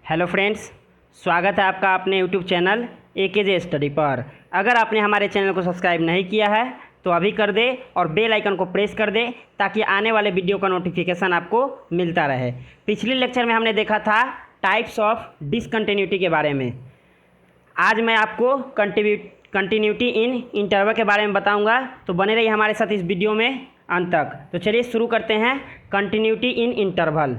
Hello friends, स्वागत है आपका अपने यूट्यूब चैनल AKJ स्टडी पर। अगर आपने हमारे चैनल को सब्सक्राइब नहीं किया है तो अभी कर दे और बेल आइकन को प्रेस कर दे ताकि आने वाले वीडियो का नोटिफिकेशन आपको मिलता रहे। पिछले लेक्चर में हमने देखा था टाइप्स ऑफ डिसकंटिन्यूटी के बारे में। आज मैं आपको कंटिन्यूटी इन इंटरवल के बारे में बताऊंगा, तो बने रहिए हमारे साथ इस वीडियो में अंत तक। तो चलिए शुरू करते हैं कंटिन्यूटी इन इंटरवल।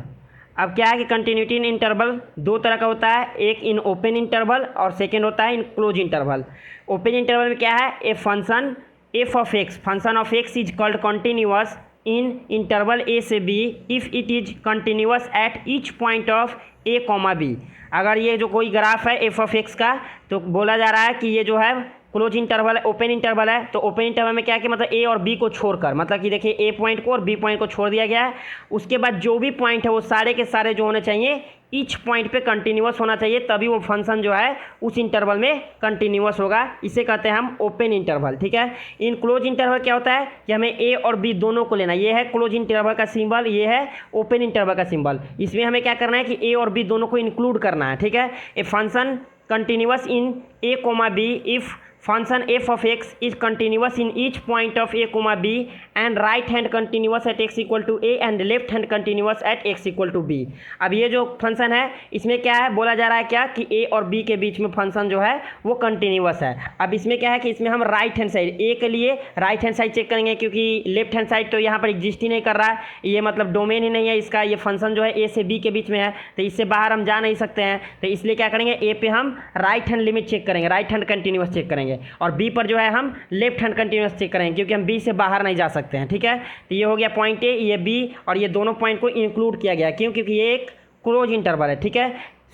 अब क्या है कि कंटिन्यूटी इन इंटरवल दो तरह का होता है, एक इन ओपन इंटरवल और सेकेंड होता है in close interval. Open interval में क्या है, a function f of x, function of x is called continuous in interval a से b if it is continuous at each point of a comma b. अगर ये जो कोई graph है f of x का, तो बोला जा रहा है कि ये जो है क्लोज इंटरवल है, ओपन इंटरवल है। तो ओपन इंटरवल में क्या है कि मतलब ए और बी को छोड़कर, मतलब कि देखिए ए पॉइंट को और बी पॉइंट को छोड़ दिया गया है। उसके बाद जो भी पॉइंट है वो सारे के सारे जो होने चाहिए ईच पॉइंट पे कंटिन्यूअस होना चाहिए, तभी वो फंक्शन जो है उस इंटरवल में कंटिन्यूअस होगा। इसे कहते हैं हम ओपन इंटरवल। ठीक है। इन क्लोज इंटरवल क्या होता है कि हमें ए और बी दोनों को लेना। ये है क्लोज इंटरवल का सिंबल, ये है ओपन इंटरवल का सिंबल। इसमें हमें क्या करना है कि ए और बी दोनों को इंक्लूड करना है। ठीक है। A function continuous in a comma b if function f of x is continuous in each point of a comma b and right hand continuous at x equal to a and left hand continuous at x equal to b। अब ये जो function है इसमें क्या है, बोला जा रहा है क्या कि a और b के बीच में फंक्शन जो है वो कंटिन्यूस है। अब इसमें क्या है कि इसमें हम राइट हैंड साइड a के लिए राइट हैंड साइड चेक करेंगे, क्योंकि लेफ्ट हैंड साइड तो यहाँ पर एग्जिस्ट ही नहीं कर रहा है, ये मतलब डोमेन ही नहीं है इसका। ये फंक्शन जो है a से b के बीच में है, तो इससे बाहर हम जा नहीं सकते हैं। तो इसलिए क्या करेंगे, a पे हम राइट हैंड लिमिट चेक करेंगे, राइट हैंड कंटिन्यूस चेक करेंगे, और बी पर जो है हम लेफ्ट हैंड कंटिन्यूस चेक करेंगे, क्योंकि हम बी से बाहर नहीं जा सकते हैं। ठीक है। तो ये हो गया पॉइंट ए, ये बी, और ये दोनों पॉइंट को इंक्लूड किया गया। क्यों? क्योंकि ये एक क्लोज इंटरवल है। ठीक है।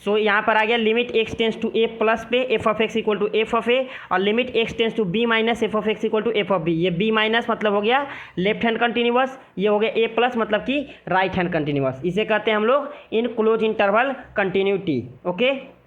सो यहाँ पर आ गया limit x tends to a plus पे f of x equal to f of a, और limit x tends to b minus f of x equal to f of b. ये बी माइनस मतलब हो गया लेफ्ट हैंड कंटिन्यूस, ये हो गया ए plus मतलब कि राइट हैंड कंटिन्यूस। इसे कहते हैं हम लोग इन क्लोज इंटरवल कंटिन्यूटी। ओके।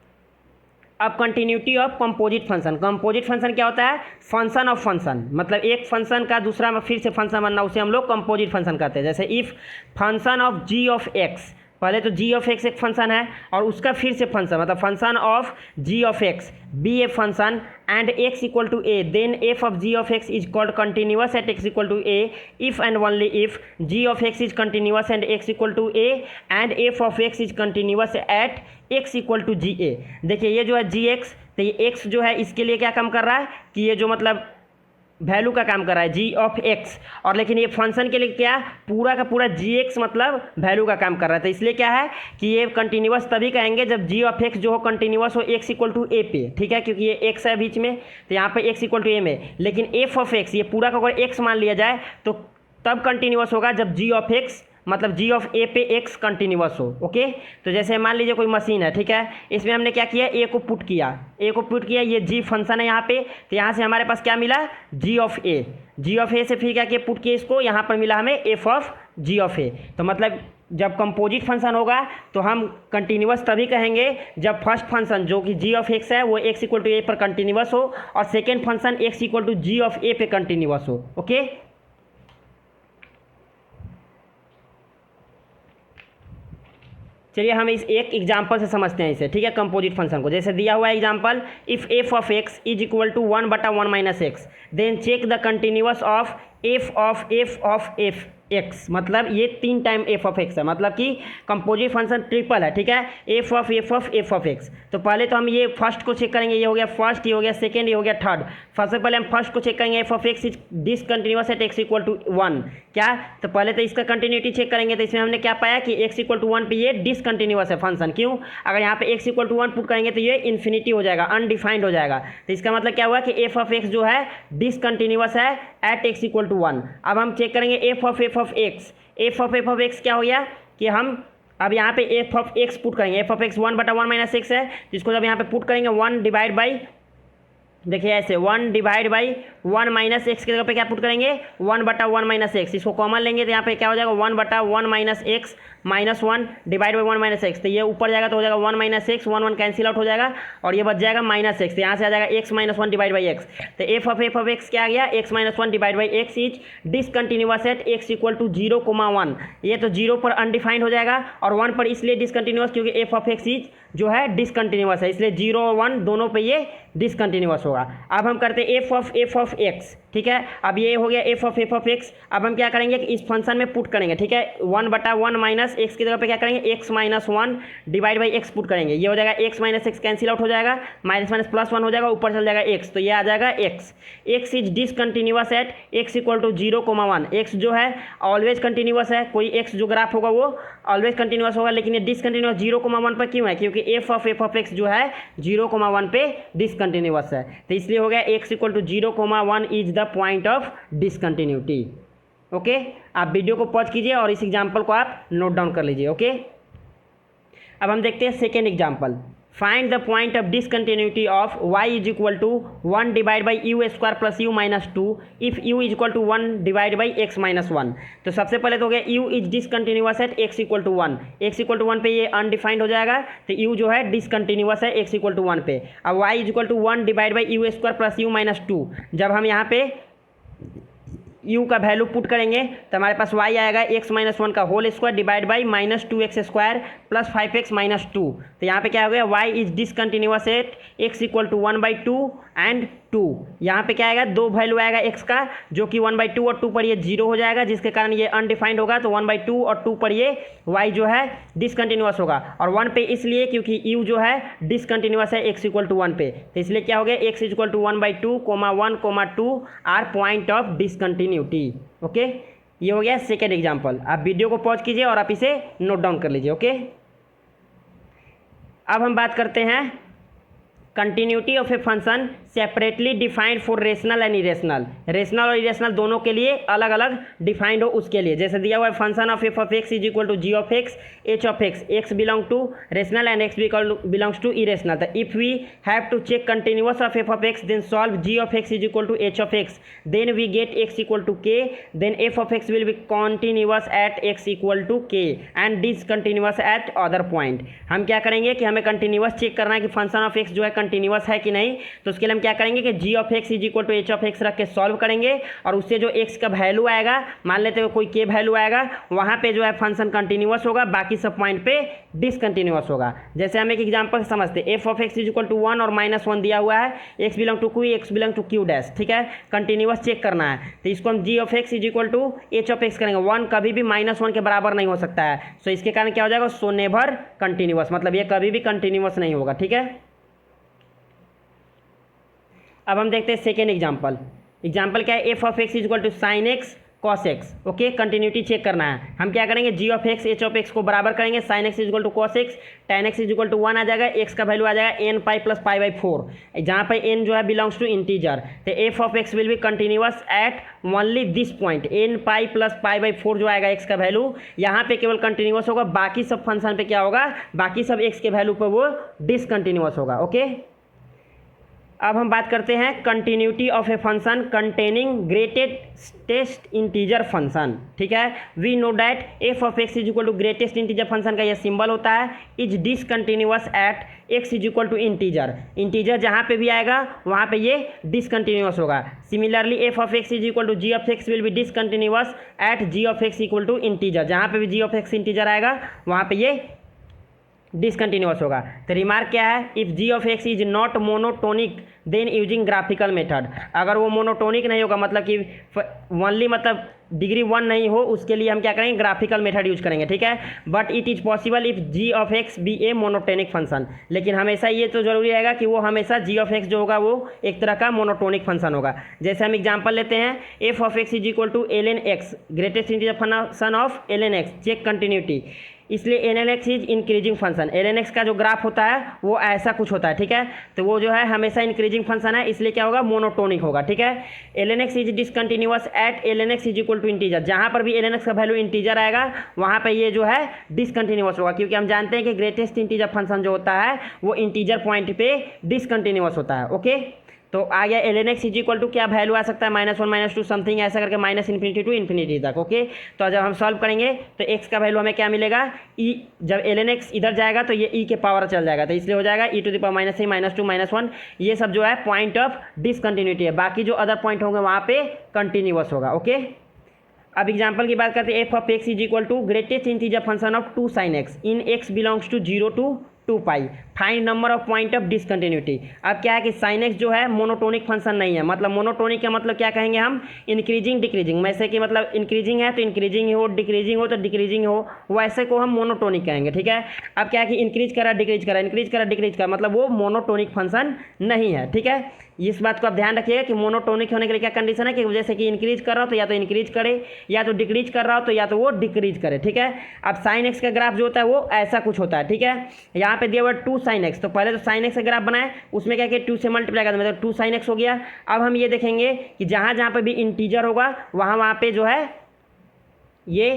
अब continuity of composite function. Composite function क्या होता है, फंक्शन ऑफ फंक्शन, मतलब एक फंक्शन का दूसरा में फिर से फंक्शन बनना, उसे हम लोग कंपोजिट फंक्शन कहते हैं। जैसे if function of g of x, पहले तो जी ऑफ एक्स एक फंक्शन है और उसका फिर से फंक्शन, मतलब function of g of x be a function and x equal to a, then f of g of x is called continuous at x equal to a if and only if g of x is continuous and x equal to a and f of x is continuous at x equal to g a. देखिए ये जो है जी x, तो ये x जो है इसके लिए क्या काम कर रहा है कि ये जो मतलब वैल्यू का काम कर रहा है जी ऑफ एक्स, और लेकिन ये फंक्शन के लिए क्या पूरा का पूरा जी एक्स मतलब वैल्यू का काम कर रहा है। तो इसलिए क्या है कि ये कंटिन्यूअस तभी कहेंगे जब जी ऑफ एक्स जो हो कंटिन्यूअस हो एक्स इक्वल टू ए पे। ठीक है। क्योंकि ये एक्स है बीच में, तो यहाँ पे एक्स इक्वल टू ए में, लेकिन एफ ऑफ एक्स ये पूरा का अगर एक्स मान लिया जाए तो तब कंटिन्यूअस होगा जब जी ऑफ एक्स मतलब जी ऑफ ए पे एक्स कंटिन्यूअस हो। ओके। तो जैसे मान लीजिए कोई मशीन है, ठीक है, इसमें हमने क्या किया, ए को पुट किया, ये जी फंक्शन है यहाँ पे, तो यहाँ से हमारे पास क्या मिला, जी ऑफ ए, जी ऑफ ए से फिर क्या किया, पुट किया इसको, यहाँ पर मिला हमें एफ ऑफ जी ऑफ ए। तो मतलब जब कंपोजिट फंक्शन होगा तो हम कंटिन्यूअस तभी कहेंगे जब फर्स्ट फंक्शन जो कि जी ऑफ एक्स है वो एक्स इक्वल टू ए पर कंटिन्यूअस हो, और second function x equal to g of a पे कंटिन्यूअस हो। ओके। चलिए हम इस एक एग्जांपल से समझते हैं इसे। ठीक है। कंपोजिट फंक्शन को जैसे दिया हुआ है example, if f of x is equal to 1/1 minus x then check the continuous of f x, मतलब ये 3 टाइम एफ ऑफ एक्स है, मतलब कि कंपोजिट फंक्शन ट्रिपल है। ठीक है। F of x. तो पहले तो हम ये फर्स्ट को चेक करेंगे, ये हो गया फर्स्ट, ये हो गया सेकेंड, ये हो गया थर्ड। सबसे पहले हम फर्स्ट को चेक करेंगे, f of x is discontinuous at x equal to 1। क्या? तो पहले तो इसका कंटिन्यूटी चेक करेंगे, तो इसमें हमने क्या पाया कि एक्स इक्वल टू 1 पे ये डिसकंटिन्यूअस है फंक्शन। क्यों? अगर यहाँ पे एक्स इक्वल टू 1 पुट करेंगे तो ये इन्फिनिटी हो जाएगा, अनडिफाइंड हो जाएगा। तो इसका मतलब क्या हुआ कि एफ ऑफ एक्स जो है डिसकंटिन्यूअस है एट एक्स इक्वल टू 1। अब हम चेक करेंगे एफ ऑफ एक्स क्या हो गया कि हम अब यहाँ पे एफ ऑफ एक्स पुट करेंगे, f of x 1/1 minus x है, जिसको जब यहाँ पे पुट करेंगे 1 डिवाइड बाई देखिए ऐसे 1 डिवाइड बाई 1 माइनस एक्स की जगह पे क्या पुट करेंगे 1/1 माइनस एक्स, इसको कॉमन लेंगे तो यहाँ पे क्या हो जाएगा 1/1 minus x minus 1 divide by 1 minus x, तो ये ऊपर जाएगा तो हो जाएगा 1 माइनस एक्स, 1 कैंसिल आउट हो जाएगा और ये बच जाएगा माइनस एक्स, तो यहाँ से आ जाएगा x minus 1 divide by x. तो एफ ऑफ एक्स क्या आ गया x minus 1 divide by x is discontinuous at x equal to 0,1। ये तो 0 पर अनडिफाइंड हो जाएगा और 1 पर इसलिए डिसकंटिन्यूअस क्योंकि एफ ऑफ एक्स इज जो है डिसकंटिन्यूअस है, इसलिए 0 और 1 दोनों पे ये डिसकंटिन्यूअस होगा। अब हम करते हैं एफ ऑफ एक्स, ठीक है। अब ये हो गया एफ ऑफ एक्स। अब हम क्या करेंगे कि इस फंक्शन में पुट करेंगे, ठीक है। 1/1 माइनस एक्स की जगह पे क्या करेंगे x minus 1 divide by x put करेंगे, ये हो जाएगा x minus x cancel out हो जाएगा, माइनस माइनस प्लस 1 हो जाएगा, ऊपर चल जाएगा एक्स, तो ये आ जाएगा x. X is discontinuous at x equal to 0,1। X जो है ऑलवेज कंटिन्यूअस है, कोई एक्स जो ग्राफ होगा वो ऑलवेज कंटिन्यूअस होगा, लेकिन ये डिसकंटिन्यूअस 0,1 पर क्यों है, क्योंकि एफ ऑफ एक्स जो है 0,1 पे डिसकंटिन्यूअस है, तो इसलिए हो गया x equal to 0,1 is the point of discontinuity. Okay, आप वीडियो को पॉज कीजिए और इस एग्जाम्पल को आप नोट डाउन कर लीजिए। ओके, अब हम देखते हैं second example. Find the point of discontinuity of y is equal to 1 divide by u square plus u minus 2 if u is equal to 1 divide by x minus 1। तो सबसे पहले तो हो गया u is discontinuous at x equal to 1, x equal to 1 पे ये undefined हो जाएगा, तो u जो है डिसकंटिन्यूअस है x इक्वल टू 1 पे। अब y is equal to 1 divide by u square plus u minus 2, जब हम यहाँ पे u का वैल्यू पुट करेंगे तो हमारे पास y आएगा एक्स माइनस 1 का whole square divide by minus 2x स्क्वायर प्लस 5x माइनस 2। तो यहाँ पे क्या हो गया y is discontinuous at x equal to 1/2 and 2। यहाँ पे क्या आएगा दो वैल्यू आएगा x का जो कि 1/2 और 2 पर ये 0 हो जाएगा, जिसके कारण ये अनडिफाइंड होगा, तो 1/2 और 2 पर ये y जो है डिसकंटिन्यूअस होगा, और 1 पे इसलिए क्योंकि u जो है डिसकंटिन्यूअस है x इक्वल टू 1 पे, तो इसलिए क्या हो गया x equal to 1/2, 1, 2 are point of discontinuity. Okay, ये हो गया सेकेंड एग्जाम्पल। आप वीडियो को पॉज कीजिए और आप इसे नोट डाउन कर लीजिए। ओके, अब हम बात करते हैं continuity of a function separately defined for rational and irrational. Rational और इरेशनल दोनों के लिए अलग अलग डिफाइंड हो उसके लिए, जैसे दिया हुआ है function of f of x is equal to g of x h of x, x belong to rational and x belongs to irrational. तो if we have to check continuous of f of x then solve g of x is equal to h of x, then we get x equal to k, then f of x will be continuous at x equal to k and discontinuous eight other point. हम क्या करेंगे कि हमें continuous check करना है कि function of x जो है कंटिन्यूअस है कि नहीं, तो उसके लिए हम क्या करेंगे कि g of x is equal to h of x रख के सॉल्व करेंगे, और उससे जो एक्स का वैल्यू आएगा, मान लेते हैं कोई के वैल्यू आएगा, वहाँ पे जो है फंक्शन कंटिन्यूअस होगा, बाकी सब पॉइंट पे डिसकंटिन्यूअस होगा। जैसे हम एक एग्जांपल समझते हैं, f of x is equal to 1 और -1 दिया हुआ है, x belong to Q, x belong to Q dash, ठीक है, कंटिन्यूअस चेक करना है, तो इसको हम g of x is equal to h of x करेंगे। 1 कभी भी -1 के बराबर नहीं हो सकता है, सो इसके कारण क्या हो जाएगा सो नेवर कंटिन्यूअस, मतलब ये कभी भी कंटिन्यूअस नहीं होगा, ठीक है। अब हम देखते हैं सेकेंड एग्जाम्पल। एग्जाम्पल क्या है, f of x is equal to sine x cos x. Okay, continuity check करना है, हम क्या करेंगे g of x h of x को बराबर करेंगे, sine x is equal to cos x, tan x is equal to 1 आ जाएगा, एक्स का वैल्यू आ जाएगा n pi plus pi by 4, जहाँ पर एन जो है बिलोंग्स टू इंटीजर, तो f of x will B continuous at only this point, n pi plus pi by 4 जो आएगा एक्स का वैल्यू, यहाँ पे केवल कंटिन्यूअस होगा, बाकी सब फंक्शन पे क्या होगा, बाकी सब एक्स के वैल्यू पर वो डिसकंटिन्यूअस होगा। ओके, अब हम बात करते हैं continuity of a function containing greatest integer function, ठीक है। We know that f of x is equal to greatest integer function का ये सिंबल होता है, is discontinuous at x is equal to integer, integer जहाँ पे भी आएगा वहाँ पे ये डिसकंटिन्यूअस होगा। Similarly f of x is equal to g of x will be discontinuous at g of x equal to integer, जहाँ पे भी जी ऑफ एक्स इंटीजर आएगा वहाँ पे ये डिसकंटिन्यूअस होगा। तो रिमार्क क्या है, if g of x is not monotonic then using graphical method, अगर वो मोनोटोनिक नहीं होगा, मतलब कि ओनली मतलब डिग्री 1 नहीं हो, उसके लिए हम क्या करेंगे ग्राफिकल मेथड यूज करेंगे, ठीक है। But it is possible if g of x be a monotonic function, लेकिन हमेशा ये तो जरूरी रहेगा कि वो हमेशा जी ऑफ एक्स जो होगा वो एक तरह का मोनोटोनिक फंक्शन होगा। जैसे हम एग्जांपल लेते हैं, f of x is equal to l n x, greatest integer function of l n x, check continuity, इसलिए n n x is increasing function, l n x का जो ग्राफ होता है वो ऐसा कुछ होता है, ठीक है, तो वो जो है हमेशा इंक्रीजिंग फंक्शन है, इसलिए क्या होगा मोनोटोनिक होगा, ठीक है। L n x is discontinuous at l n x is equal to integer, जहाँ पर भी एल एन एक्स का वैल्यू इंटीजर आएगा वहाँ पर ये जो है डिसकंटिन्यूअस होगा, क्योंकि हम जानते हैं कि ग्रेटेस्ट इंटीजर फंक्शन जो होता है वो इंटीजर पॉइंट पे डिसकंटिन्यूअस होता है। ओके, तो आ गया ln x is equal to क्या वैल्यू आ सकता है -1 -2 समथिंग ऐसा करके -∞ टू इन्फिनिटी तक। ओके, तो जब हम सॉल्व करेंगे तो x का वैल्यू हमें क्या मिलेगा e, जब ln x इधर जाएगा तो ये e के पावर चल जाएगा, तो इसलिए हो जाएगा e टू द पावर -3 -2 -1। ये सब जो है पॉइंट ऑफ डिसकंटिन्यूटी है, बाकी जो अदर पॉइंट होंगे वहाँ पे कंटिन्यूअस होगा। ओके, अब एग्जाम्पल की बात करते हैं। F of x is equal to greatest integer function of 2 sin x in x belongs to 0 to 2 pi, find number of point of discontinuity. अब क्या है कि sin x जो है मोनोटोनिक फंक्शन नहीं है, मतलब मोनोटोनिक का मतलब क्या कहेंगे हम, इंक्रीजिंग डिक्रीजिंग, वैसे कि मतलब इंक्रीजिंग है तो इंक्रीजिंग हो, डिक्रीजिंग हो तो डिक्रीजिंग हो, वैसे को हम मोनोटोनिक कहेंगे। ठीक है, अब क्या है कि इंक्रीज करा डिक्रीज करा, इंक्रीज करा डिक्रीज करा, मतलब वो मोनोटोनिक फंक्शन नहीं है। ठीक है, इस बात को आप ध्यान रखिएगा कि मोनोटोनिक होने के लिए क्या कंडीशन है कि जैसे कि इंक्रीज कर रहा हो तो या तो इंक्रीज करे, या तो डिक्रीज कर रहा हो तो या तो वो डिक्रीज करे। ठीक है, अब साइन एक्स का ग्राफ जो होता है वो ऐसा कुछ होता है। ठीक है, यहाँ पे दिया हुआ 2 sin x, तो पहले तो साइन एक्स का ग्राफ बनाए, उसमें क्या कि 2 से मल्टीप्लाई कर मतलब 2 sin x हो गया। अब हम ये देखेंगे कि जहाँ जहाँ पे भी इंटीजर होगा वहाँ पे जो है ये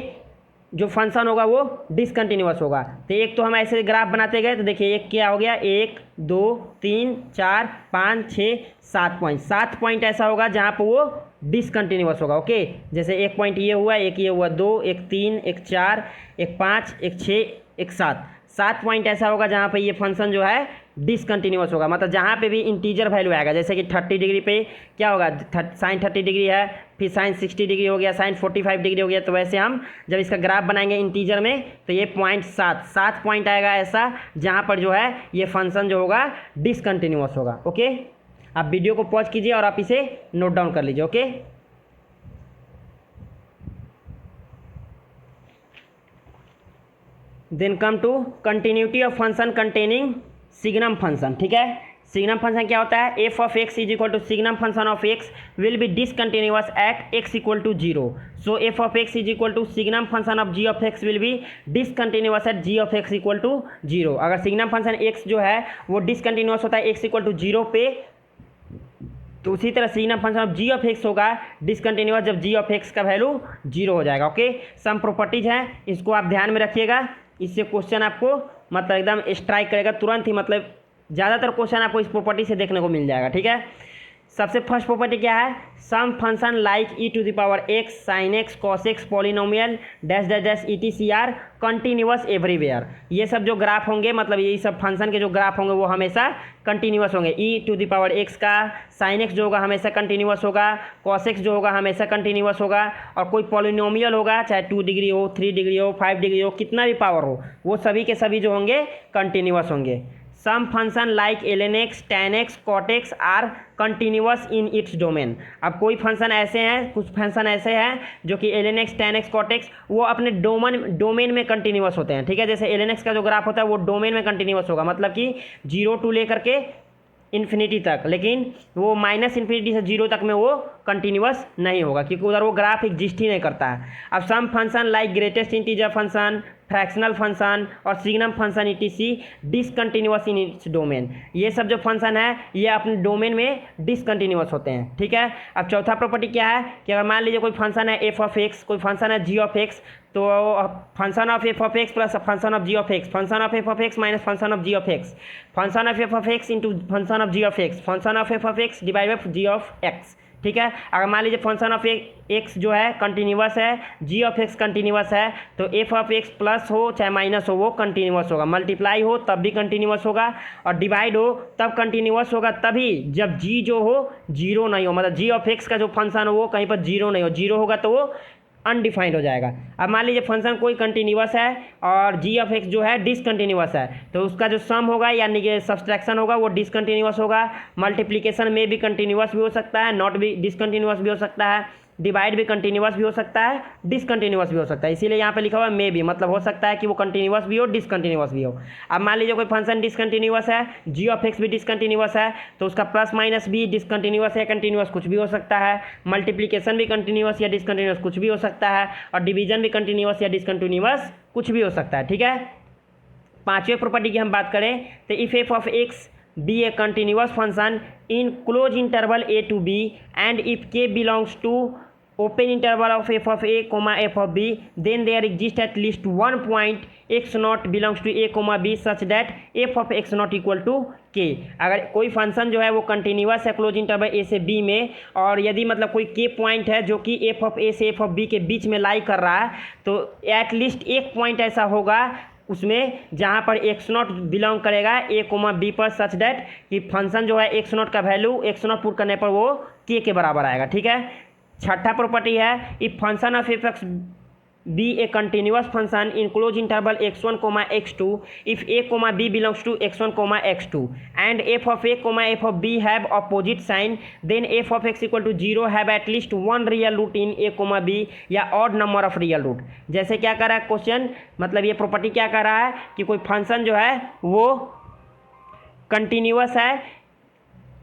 जो फंक्शन होगा वो डिसकंटिन्यूअस होगा। तो एक तो हम ऐसे ग्राफ बनाते गए तो देखिए एक क्या हो गया, 1 2 3 4 5 6 7 पॉइंट, 7 पॉइंट ऐसा होगा जहाँ पर वो डिसकंटिन्यूअस होगा। ओके, जैसे एक पॉइंट ये हुआ, एक ये हुआ, 2 1 3 1 4 1 5 1 6 1 7 पॉइंट ऐसा होगा जहाँ पे ये फंक्शन जो है डिसकंटिन्यूअस होगा। मतलब जहाँ पे भी इंटीजर वैल्यू आएगा, जैसे कि 30 डिग्री पे क्या होगा, साइन 30 डिग्री है, फिर साइन 60 डिग्री हो गया, साइन 45 डिग्री हो गया, तो वैसे हम जब इसका ग्राफ बनाएंगे इंटीजर में तो ये पॉइंट 7 पॉइंट आएगा ऐसा जहाँ पर जो है ये फंक्शन जो होगा डिसकंटिन्यूअस होगा। ओके, आप वीडियो को पॉज कीजिए और आप इसे नोट डाउन कर लीजिए। Okay, then come to continuity of function containing signum function. ठीक है, सिग्नम फंक्शन क्या होता है, f of x is equal to signum function of x will be discontinuous at x equal to 0। So f of x is equal to signum function of g of x will be discontinuous at g of x equal to 0। अगर signum function x जो है वो discontinuous होता है x equal to 0 पे, तो उसी तरह signum function of g of x होगा डिसकंटिन्यूअस जब जी ऑफ एक्स का वैल्यू 0 हो जाएगा। ओके, सम प्रॉपर्टीज हैं, इसको आप ध्यान में रखिएगा, इससे क्वेश्चन आपको मतलब एकदम स्ट्राइक करेगा तुरंत ही, मतलब ज़्यादातर क्वेश्चन आपको इस प्रॉपर्टी से देखने को मिल जाएगा। ठीक है, सबसे फर्स्ट प्रॉपर्टी क्या है, some function like e to the power x sine x cos x polynomial dash dash dash e t c are continuous everywhere. ये सब जो ग्राफ होंगे, मतलब ये सब फंक्शन के जो ग्राफ होंगे वो हमेशा कंटिन्यूअस होंगे। ई टू द पावर एक्स का साइन एक्स जो होगा हमेशा कंटिन्यूअस होगा, कॉस एक्स जो होगा हमेशा कंटिन्यूअस होगा, और कोई पॉलिनोमियल होगा चाहे 2 डिग्री हो, 3 डिग्री हो, 5 डिग्री हो, कितना भी पावर हो, वो सभी के सभी जो होंगे कंटिन्यूअस होंगे। Some function like ln x tan x cot x are continuous in its domain. अब कोई फंक्शन ऐसे हैं, कुछ फंक्शन ऐसे हैं जो कि ln x tan x cot x वो अपने डोमेन में कंटिन्यूअस होते हैं। ठीक है, जैसे ln x का जो ग्राफ होता है वो डोमेन में कंटिन्यूअस होगा, मतलब कि 0 टू लेकर के इन्फिनिटी तक, लेकिन वो -∞ से 0 तक में वो कंटिन्यूअस नहीं होगा क्योंकि उधर वो ग्राफ एग्जिस्ट ही नहीं करता है। अब some function like greatest integer function, fractional function और signum function etc discontinuous in its domain. ये सब जो फंक्शन है ये अपने डोमेन में डिसकंटिन्यूअस होते हैं। ठीक है, अब चौथा प्रॉपर्टी क्या है कि अगर मान लीजिए कोई फंक्शन है एफ ऑफ एक्स, कोई फंक्शन है जी ऑफ एक्स, तो function of f of x plus function of g of x, function of f of x minus function of g of x, function of f of x into function of g of x, function of f of x divide by g of x. ठीक है, अगर मान लीजिए function of x जो है continuous है, g of x continuous है, तो एफ ऑफ एक्स प्लस हो चाहे माइनस हो वो कंटिन्यूअस होगा, मल्टीप्लाई हो तब भी कंटिन्यूअस होगा, और डिवाइड हो तब कंटिन्यूअस होगा तभी जब जी जो हो 0 नहीं हो, मतलब जी ऑफ एक्स का जो फंक्शन हो वो कहीं पर 0 नहीं हो, 0 होगा तो वो अनडिफाइंड हो जाएगा। अब मान लीजिए फंक्शन कोई कंटिन्यूअस है और जी ऑफ एक्स जो है डिसकंटिन्यूअस है, तो उसका जो सम होगा यानी कि सब्सट्रैक्शन होगा वो डिसकंटिन्यूअस होगा, मल्टीप्लिकेशन में भी कंटिन्यूअस भी हो सकता है, नॉट भी डिसकंटिन्यूअस भी हो सकता है, डिवाइड भी कंटिन्यूअस भी हो सकता है, डिसकंटिन्यूअस भी हो सकता है, इसीलिए यहाँ पे लिखा हुआ है मे भी, मतलब हो सकता है कि वो कंटिन्यूअस भी हो डिसकंटिन्यूअस भी हो। अब मान लीजिए कोई फंक्शन डिसकंटिन्यूअस है, जी ऑफ एक्स भी डिसकंटिन्यूअस है, तो उसका प्लस माइनस भी डिसकंटिन्यूअस या कंटिन्यूअस कुछ भी हो सकता है, मल्टीप्लिकेशन भी कंटिन्यूअस या डिसकंटिन्यूअस कुछ भी हो सकता है, और डिवीजन भी कंटिन्यूअस या डिसकंटिन्यूअस कुछ भी हो सकता है। ठीक है, पांचवें प्रॉपर्टी की हम बात करें तो if f of x be a continuous function in close interval a to b and if k belongs to open interval of f of a comma f of b, then there exists at least one point x naught belongs to a comma b such that f of x naught equal to k। अगर कोई function जो है वो continuous है close interval a से b में, और यदि मतलब कोई k पॉइंट है जो कि f of a से f of b के बीच में लाई कर रहा है, तो एटलीस्ट एक पॉइंट ऐसा होगा उसमें जहाँ पर एक्स नॉट बिलोंग करेगा ए कोमा बी पर, सच डैट कि फंक्शन जो है एक्स नॉट का वैल्यू एक्स नॉट पुट करने पर वो के बराबर आएगा। ठीक है। छठा प्रॉपर्टी है, if function of f x be a continuous function in close interval x1 comma x2 if a comma b belongs to x1 comma x2 and f of a comma f of b have opposite sign, then f of x equal to 0 have at least one real root in a comma b या odd number of real root. जैसे क्या कर रहा है question, मतलब ये property क्या कर रहा है कि कोई फंक्शन जो है वो कंटिन्यूअस है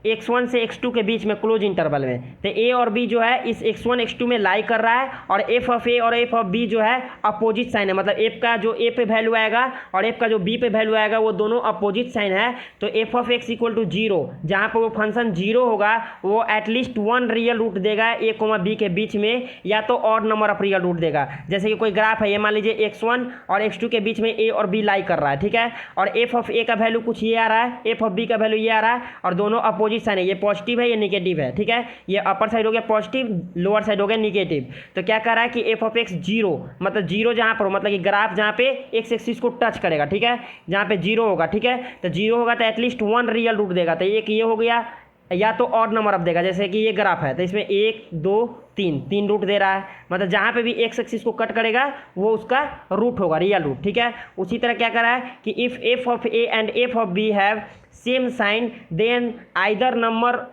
x1 से x2 के बीच में क्लोज इंटरवल में, तो a और b जो है इस x1 x2 में लाई कर रहा है, और f ऑफ a और f ऑफ b जो है अपोजिट साइन है, मतलब f का जो a पे वैल्यू आएगा और f का जो b पे वैल्यू आएगा वो दोनों अपोजिट साइन है। तो f of x equal to 0, जहाँ पर वो फंक्शन 0 होगा वो एटलीस्ट वन रियल रूट देगा a कोमा b के बीच में, या तो odd number of real root देगा। जैसे कि कोई ग्राफ है, ये मान लीजिए x1 और x2 के बीच में a और b लाई कर रहा है, ठीक है, और f ऑफ a का वैल्यू कुछ ये आ रहा है, f ऑफ b का वैल्यू ये आ रहा है, और दोनों अपोजिट साइन है, ये पॉजिटिव है ये नेगेटिव है। ठीक है, ये अपर साइड हो गया पॉजिटिव, लोअर साइड हो गया नेगेटिव। तो क्या कर रहा है कि एफ ऑफ एक्स 0, मतलब 0 जहाँ पर हो, मतलब कि ग्राफ जहाँ पे एक्स एक्सिस को टच करेगा, ठीक है, जहाँ पे 0 होगा, ठीक है, तो 0 होगा तो एटलीस्ट वन रियल रूट देगा। तो एक ये हो गया, या तो ऑड नंबर ऑफ देगा, जैसे कि ये ग्राफ है तो इसमें 1 2 3 रूट दे रहा है, मतलब जहाँ पे भी एक्स एक्सिस को कट करेगा वो उसका रूट होगा, रियल रूट। ठीक है, उसी तरह क्या कर रहा है कि if f of a and f of b have same sign then either number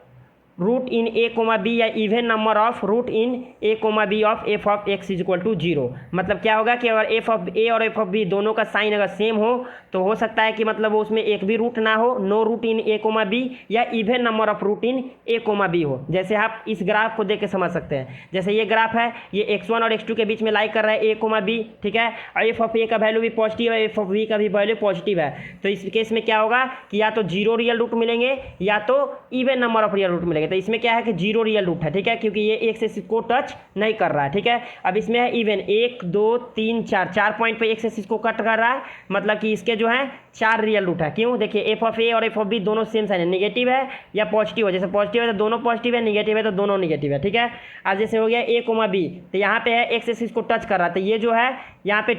root in a comma b या even number of root in a comma b of f of x is equal to 0। मतलब क्या होगा कि अगर F of a और F of B दोनों का sign अगर सेम हो तो हो सकता है कि मतलब उसमें एक भी रूट ना हो, no root in a comma b, या even number of root in a comma b हो। जैसे आप इस ग्राफ को देख के समझ सकते हैं, जैसे ये ग्राफ है, ये x1 और x2 के बीच में लाई कर रहा है ए कोमा बी, ठीक है, और एफ ऑफ ए का वैल्यू भी पॉजिटिव है, एफ ऑफ बी का भी वैल्यू पॉजिटिव है। तो इस केस में क्या होगा कि या तो 0 रियल रूट मिलेंगे या तो even number of real root मिलेंगे। तो इसमें क्या है कि 0 रियल रूट है, ठीक है, क्योंकि ये एक्स एक्सिस को टच नहीं कर रहा है। ठीक है, अब इसमें है इवन 1 2 3 4 पॉइंट पे एक्स एक्सिस को कट कर रहा है, मतलब कि इसके जो है 4 रियल रूट है। क्यों, देखिए एफ ऑफ ए और एफ ऑफ बी दोनों सेम साइन है, नेगेटिव है या पॉजिटिव है, जैसे पॉजिटिव है तो दोनों पॉजिटिव है, नेगेटिव है तो दोनों नेगेटिव है। ठीक है, अब जैसे हो गया ए कोमा बी, तो यहाँ पे है एक्स एक्सिस को टच कर रहा है, तो ये जो है यहाँ पे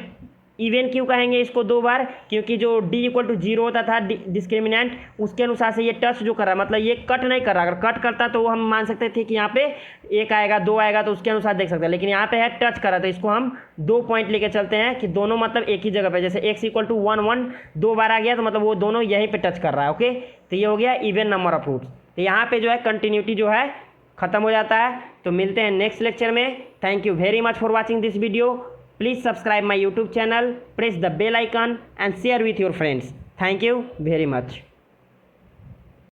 इवन क्यों कहेंगे इसको 2 बार, क्योंकि जो d इक्वल टू 0 होता था डिस्क्रिमिनेंट, उसके अनुसार से ये टच जो कर रहा है, मतलब ये कट नहीं कर रहा। अगर कट करता तो हम मान सकते थे कि यहाँ पे 1 आएगा 2 आएगा तो उसके अनुसार देख सकते हैं, लेकिन यहाँ पे है टच कर रहा है, तो इसको हम 2 पॉइंट लेके चलते हैं कि दोनों मतलब एक ही जगह पे, जैसे x इक्वल टू 1 1 2 बार आ गया तो मतलब वो दोनों यहीं पे टच कर रहा है। ओके, तो ये हो गया इवन नंबर ऑफ रूट्स। तो यहाँ पे जो है कंटिन्यूटी जो है खत्म हो जाता है। तो मिलते हैं नेक्स्ट लेक्चर में। Thank you very much for watching this video. Please subscribe my YouTube channel, press the bell icon and share with your friends. Thank you very much.